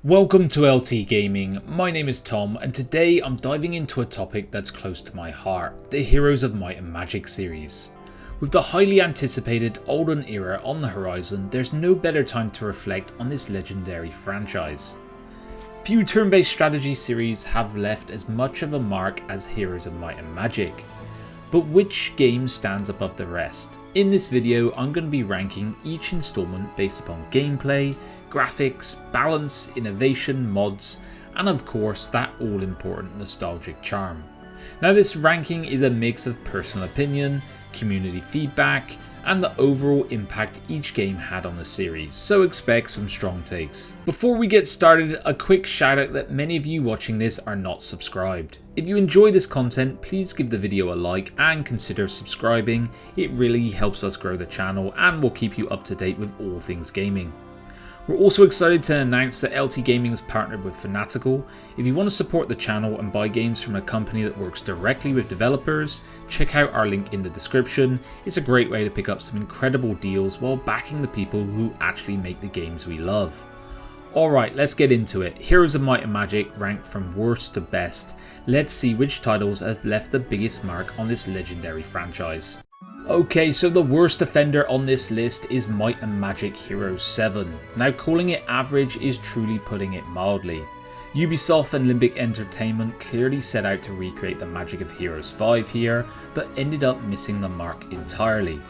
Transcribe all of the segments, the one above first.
Welcome to LT Gaming, my name is Tom and today I'm diving into a topic that's close to my heart, the Heroes of Might and Magic series. With the highly anticipated Olden era on the horizon, there's no better time to reflect on this legendary franchise. Few turn-based strategy series have left as much of a mark as Heroes of Might and Magic. But which game stands above the rest? In this video, I'm going to be ranking each installment based upon gameplay, graphics, balance, innovation, mods, and of course that all important nostalgic charm. Now this ranking is a mix of personal opinion, community feedback, and the overall impact each game had on the series, so expect some strong takes. Before we get started, a quick shout out that many of you watching this are not subscribed. If you enjoy this content, please give the video a like and consider subscribing. It really helps us grow the channel and will keep you up to date with all things gaming. We're also excited to announce that LT Gaming has partnered with Fanatical. If you want to support the channel and buy games from a company that works directly with developers, check out our link in the description. It's a great way to pick up some incredible deals while backing the people who actually make the games we love. Alright, let's get into it. Heroes of Might and Magic ranked from worst to best. Let's see which titles have left the biggest mark on this legendary franchise. Okay, so the worst offender on this list is Might and Magic Heroes 7. Now calling it average is truly putting it mildly. Ubisoft and Limbic Entertainment clearly set out to recreate the magic of Heroes 5 here, but ended up missing the mark entirely.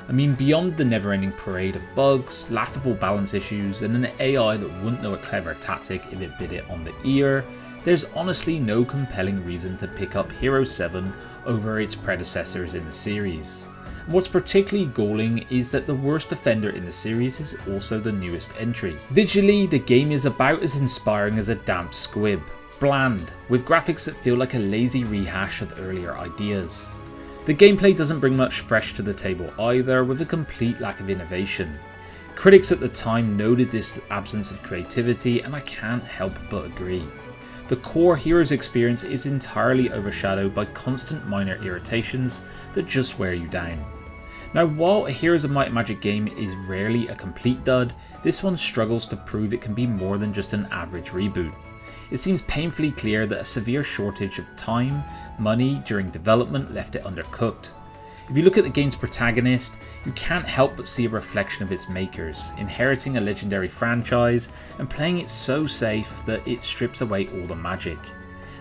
I mean, beyond the never-ending parade of bugs, laughable balance issues, and an AI that wouldn't know a clever tactic if it bit it on the ear, there's honestly no compelling reason to pick up Heroes 7 over its predecessors in the series. What's particularly galling is that the worst offender in the series is also the newest entry. Visually, the game is about as inspiring as a damp squib, bland, with graphics that feel like a lazy rehash of earlier ideas. The gameplay doesn't bring much fresh to the table either, with a complete lack of innovation. Critics at the time noted this absence of creativity, and I can't help but agree. The core Heroes experience is entirely overshadowed by constant minor irritations that just wear you down. Now, while a Heroes of Might and Magic game is rarely a complete dud, this one struggles to prove it can be more than just an average reboot. It seems painfully clear that a severe shortage of time, money during development left it undercooked. If you look at the game's protagonist, you can't help but see a reflection of its makers, inheriting a legendary franchise and playing it so safe that it strips away all the magic.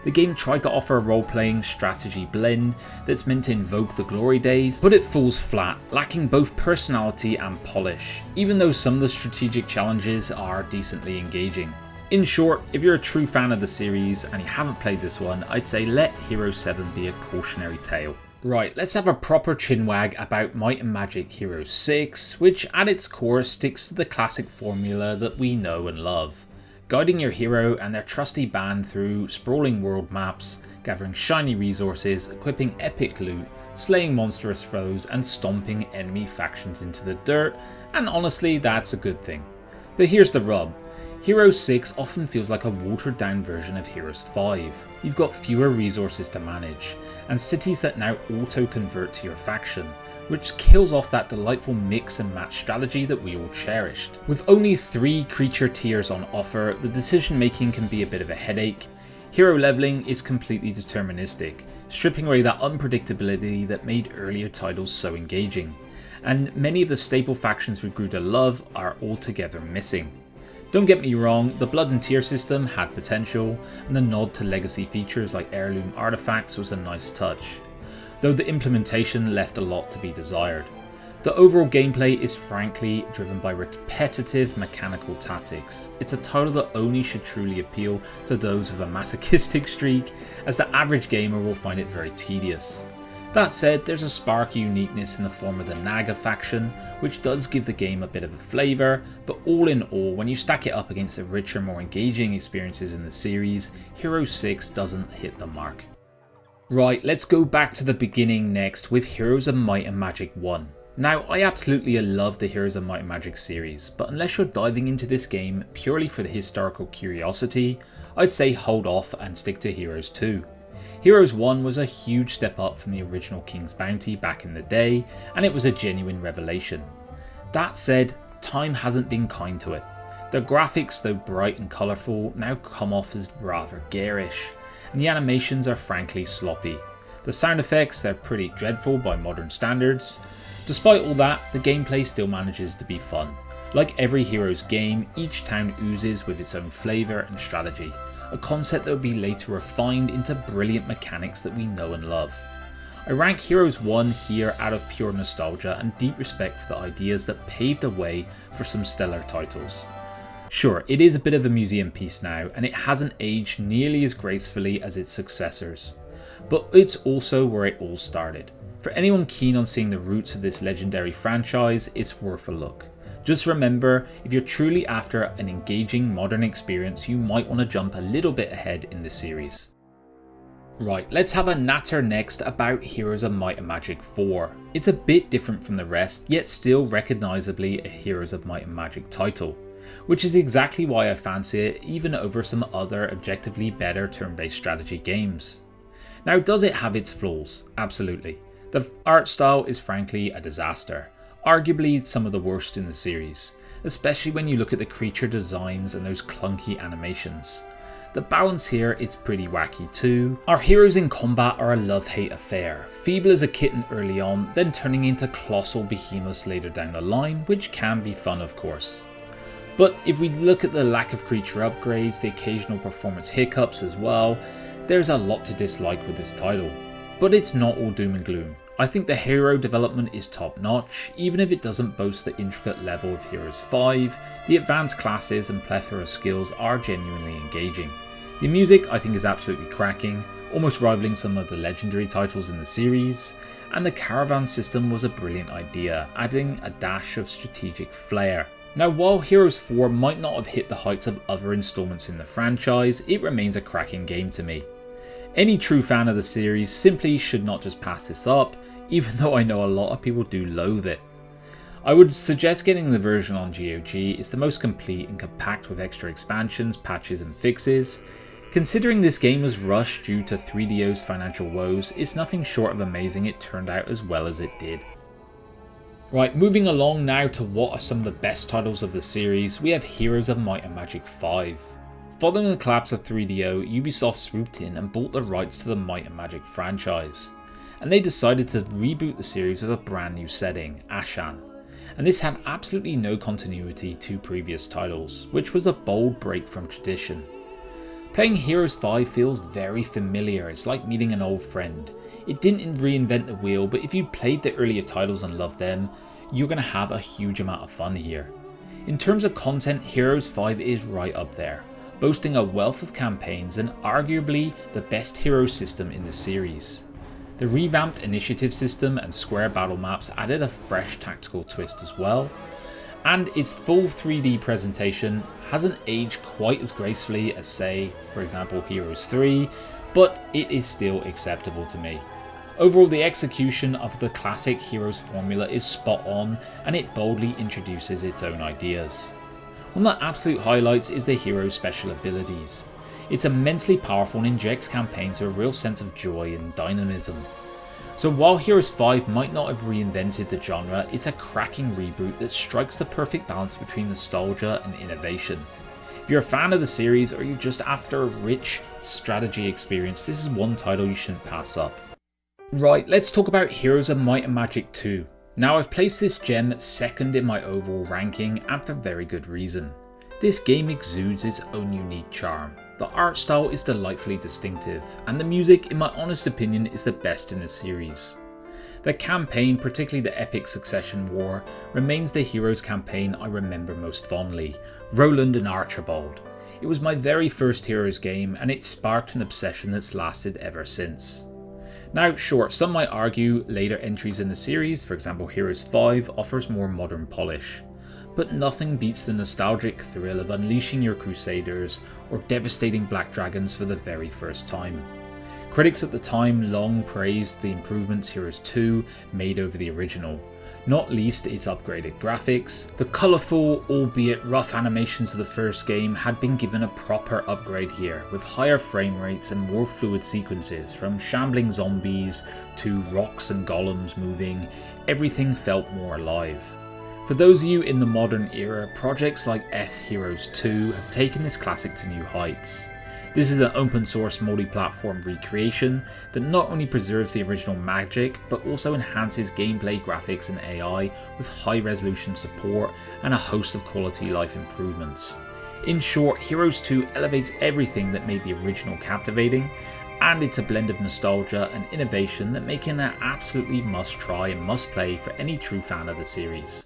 The game tried to offer a role-playing strategy blend that's meant to invoke the glory days, but it falls flat, lacking both personality and polish, even though some of the strategic challenges are decently engaging. In short, if you're a true fan of the series and you haven't played this one, I'd say let Heroes 7 be a cautionary tale. Right, let's have a proper chinwag about Might and Magic Heroes 6, which at its core sticks to the classic formula that we know and love. Guiding your hero and their trusty band through sprawling world maps, gathering shiny resources, equipping epic loot, slaying monstrous foes and stomping enemy factions into the dirt, and honestly that's a good thing. But here's the rub. Heroes 6 often feels like a watered down version of Heroes 5. You've got fewer resources to manage, and cities that now auto-convert to your faction, which kills off that delightful mix and match strategy that we all cherished. With only 3 creature tiers on offer, the decision making can be a bit of a headache. Hero leveling is completely deterministic, stripping away that unpredictability that made earlier titles so engaging, and many of the staple factions we grew to love are altogether missing. Don't get me wrong, the blood and tier system had potential, and the nod to legacy features like heirloom artifacts was a nice touch, though the implementation left a lot to be desired. The overall gameplay is frankly driven by repetitive mechanical tactics. It's a title that only should truly appeal to those with a masochistic streak, as the average gamer will find it very tedious. That said, there's a spark of uniqueness in the form of the Naga faction, which does give the game a bit of a flavour, but all in all, when you stack it up against the richer, more engaging experiences in the series, Heroes 6 doesn't hit the mark. Right, let's go back to the beginning next with Heroes of Might and Magic 1. Now, I absolutely love the Heroes of Might and Magic series, but unless you're diving into this game purely for the historical curiosity, I'd say hold off and stick to Heroes 2. Heroes 1 was a huge step up from the original King's Bounty back in the day, and it was a genuine revelation. That said, time hasn't been kind to it. The graphics, though bright and colourful, now come off as rather garish, and the animations are frankly sloppy. The sound effects, they're pretty dreadful by modern standards. Despite all that, the gameplay still manages to be fun. Like every Heroes game, each town oozes with its own flavour and strategy, a concept that will be later refined into brilliant mechanics that we know and love. I rank Heroes 1 here out of pure nostalgia and deep respect for the ideas that paved the way for some stellar titles. Sure, it is a bit of a museum piece now, and it hasn't aged nearly as gracefully as its successors, but it's also where it all started. For anyone keen on seeing the roots of this legendary franchise, it's worth a look. Just remember, if you're truly after an engaging modern experience, you might want to jump a little bit ahead in the series. Right, let's have a natter next about Heroes of Might and Magic 4. It's a bit different from the rest, yet still recognisably a Heroes of Might and Magic title, which is exactly why I fancy it even over some other objectively better turn-based strategy games. Now, does it have its flaws? Absolutely. The art style is frankly a disaster, arguably some of the worst in the series, especially when you look at the creature designs and those clunky animations. The balance here is pretty wacky too. Our heroes in combat are a love-hate affair, feeble as a kitten early on, then turning into colossal behemoths later down the line, which can be fun of course. But if we look at the lack of creature upgrades, the occasional performance hiccups as well, there's a lot to dislike with this title. But it's not all doom and gloom. I think the hero development is top notch, even if it doesn't boast the intricate level of Heroes 5, the advanced classes and plethora of skills are genuinely engaging. The music I think is absolutely cracking, almost rivaling some of the legendary titles in the series, and the caravan system was a brilliant idea, adding a dash of strategic flair. Now, while Heroes 4 might not have hit the heights of other installments in the franchise, it remains a cracking game to me. Any true fan of the series simply should not just pass this up, even though I know a lot of people do loathe it. I would suggest getting the version on GOG. It's the most complete and compact with extra expansions, patches and fixes. Considering this game was rushed due to 3DO's financial woes, it's nothing short of amazing it turned out as well as it did. Right, moving along now to what are some of the best titles of the series, we have Heroes of Might and Magic 5. Following the collapse of 3DO, Ubisoft swooped in and bought the rights to the Might and Magic franchise, and they decided to reboot the series with a brand new setting, Ashan, and this had absolutely no continuity to previous titles, which was a bold break from tradition. Playing Heroes 5 feels very familiar, it's like meeting an old friend. It didn't reinvent the wheel, but if you played the earlier titles and loved them, you're going to have a huge amount of fun here. In terms of content, Heroes 5 is right up there, boasting a wealth of campaigns and arguably the best hero system in the series. The revamped initiative system and square battle maps added a fresh tactical twist as well, and its full 3D presentation hasn't aged quite as gracefully as, say, for example, Heroes 3, but it is still acceptable to me. Overall, the execution of the classic Heroes formula is spot on, and it boldly introduces its own ideas. One of the absolute highlights is the hero's special abilities. It's immensely powerful and injects campaigns with a real sense of joy and dynamism. So while Heroes 5 might not have reinvented the genre, it's a cracking reboot that strikes the perfect balance between nostalgia and innovation. If you're a fan of the series or you're just after a rich strategy experience, this is one title you shouldn't pass up. Right, let's talk about Heroes of Might and Magic 2. Now, I've placed this gem second in my overall ranking, and for very good reason. This game exudes its own unique charm. The art style is delightfully distinctive, and the music, in my honest opinion, is the best in the series. The campaign, particularly the epic Succession War, remains the Heroes campaign I remember most fondly, Roland and Archibald. It was my very first Heroes game, and it sparked an obsession that's lasted ever since. Now, sure, some might argue later entries in the series, for example Heroes 5, offers more modern polish, but nothing beats the nostalgic thrill of unleashing your crusaders or devastating black dragons for the very first time. Critics at the time long praised the improvements Heroes 2 made over the original, not least its upgraded graphics. The colourful, albeit rough animations of the first game had been given a proper upgrade here, with higher frame rates and more fluid sequences, from shambling zombies to rocks and golems moving. Everything felt more alive. For those of you in the modern era, projects like Heroes 2 have taken this classic to new heights. This is an open source multi-platform recreation that not only preserves the original magic, but also enhances gameplay, graphics and AI with high resolution support and a host of quality life improvements. In short, Heroes 2 elevates everything that made the original captivating, and it's a blend of nostalgia and innovation that make it an absolutely must try and must play for any true fan of the series.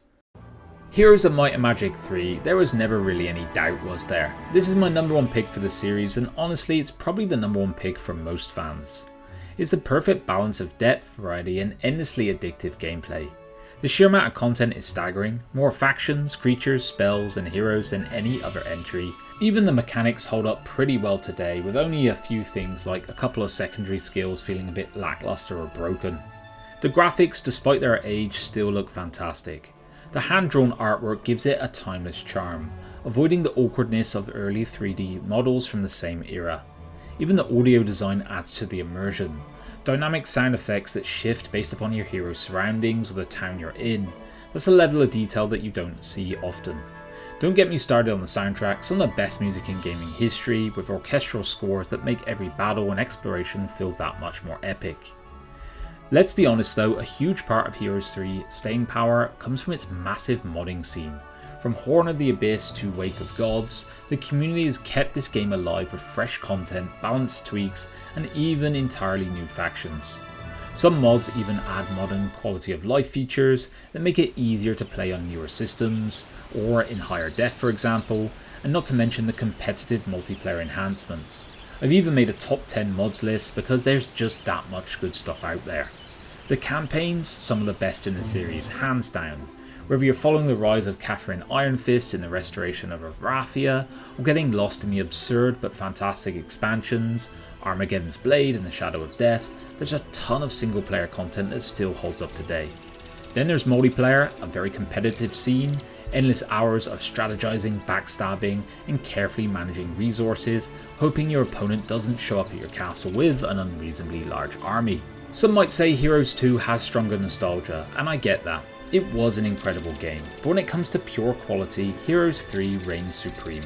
Heroes of Might and Magic 3, there was never really any doubt, was there? This is my number one pick for the series, and honestly it's probably the number one pick for most fans. It's the perfect balance of depth, variety and endlessly addictive gameplay. The sheer amount of content is staggering, more factions, creatures, spells and heroes than any other entry. Even the mechanics hold up pretty well today, with only a few things like a couple of secondary skills feeling a bit lackluster or broken. The graphics, despite their age, still look fantastic. The hand-drawn artwork gives it a timeless charm, avoiding the awkwardness of early 3D models from the same era. Even the audio design adds to the immersion. Dynamic sound effects that shift based upon your hero's surroundings or the town you're in. That's a level of detail that you don't see often. Don't get me started on the soundtrack, some of the best music in gaming history, with orchestral scores that make every battle and exploration feel that much more epic. Let's be honest though, a huge part of Heroes 3's staying power comes from its massive modding scene. From Horn of the Abyss to Wake of Gods, the community has kept this game alive with fresh content, balanced tweaks, and even entirely new factions. Some mods even add modern quality of life features that make it easier to play on newer systems, or in higher def for example, and not to mention the competitive multiplayer enhancements. I've even made a top 10 mods list because there's just that much good stuff out there. The campaigns, some of the best in the series, hands down. Whether you're following the rise of Catherine Ironfist in the restoration of Raphia, or getting lost in the absurd but fantastic expansions, Armageddon's Blade and the Shadow of Death, there's a ton of single player content that still holds up today. Then there's multiplayer, a very competitive scene, endless hours of strategizing, backstabbing, and carefully managing resources, hoping your opponent doesn't show up at your castle with an unreasonably large army. Some might say Heroes 2 has stronger nostalgia, and I get that. It was an incredible game, but when it comes to pure quality, Heroes 3 reigns supreme.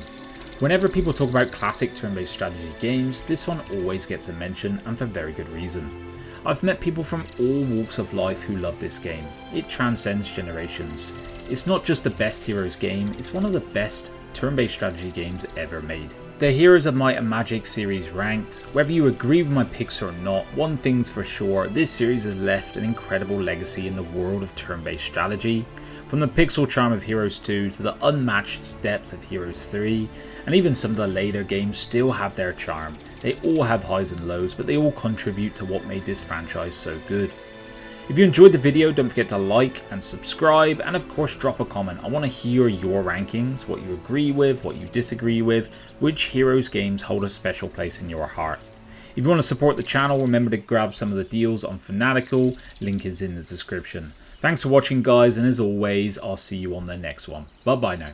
Whenever people talk about classic turn-based strategy games, this one always gets a mention, and for very good reason. I've met people from all walks of life who love this game. It transcends generations. It's not just the best Heroes game, it's one of the best turn-based strategy games ever made. The Heroes of Might and Magic series ranked. Whether you agree with my picks or not, one thing's for sure, this series has left an incredible legacy in the world of turn-based strategy. From the pixel charm of Heroes 2 to the unmatched depth of Heroes 3, and even some of the later games still have their charm. They all have highs and lows, but they all contribute to what made this franchise so good. If you enjoyed the video, don't forget to like and subscribe, and of course drop a comment. I want to hear your rankings, what you agree with, what you disagree with, which Heroes games hold a special place in your heart. If you want to support the channel, remember to grab some of the deals on Fanatical, link is in the description. Thanks for watching guys, and as always, I'll see you on the next one. Bye bye now.